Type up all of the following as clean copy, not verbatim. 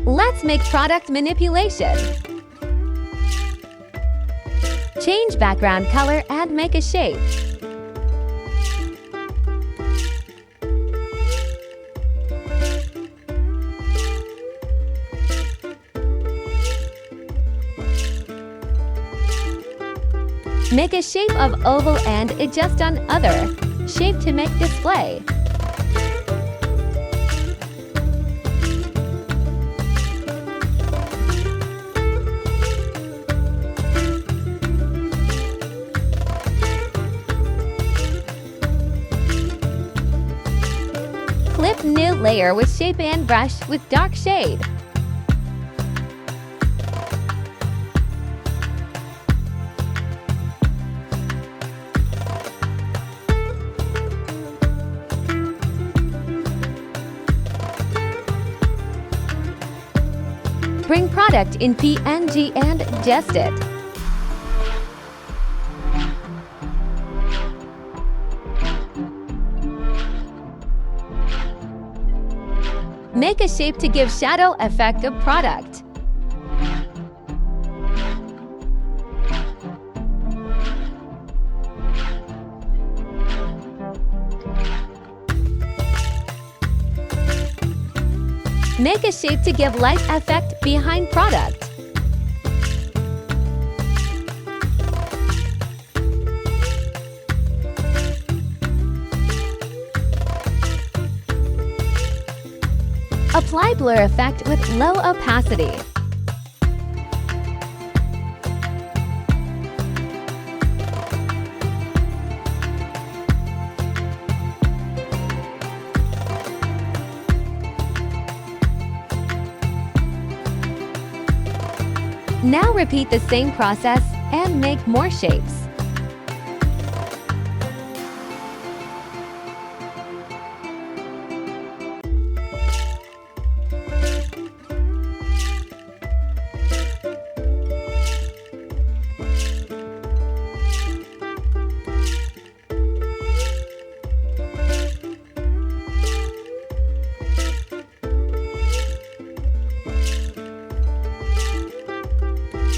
Let's make product manipulation. Change background color and make a shape. Make a shape of oval and adjust on other shape to make display. Clip new layer with shape and brush with dark shade. Bring product in PNG and adjust it. Make a shape to give shadow effect of product. Make a shape to give light effect behind product. Apply blur effect with low opacity. Now repeat the same process and make more shapes.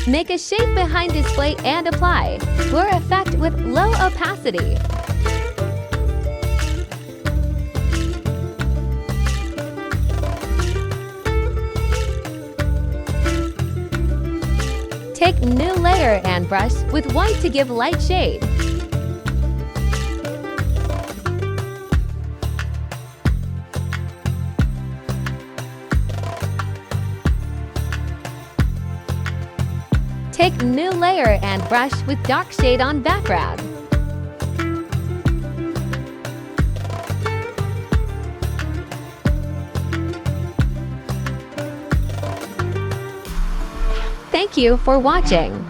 Make a shape behind display and apply blur effect with low opacity. Take new layer and brush with white to give light shade. Take new layer and brush with dark shade on background. Thank you for watching.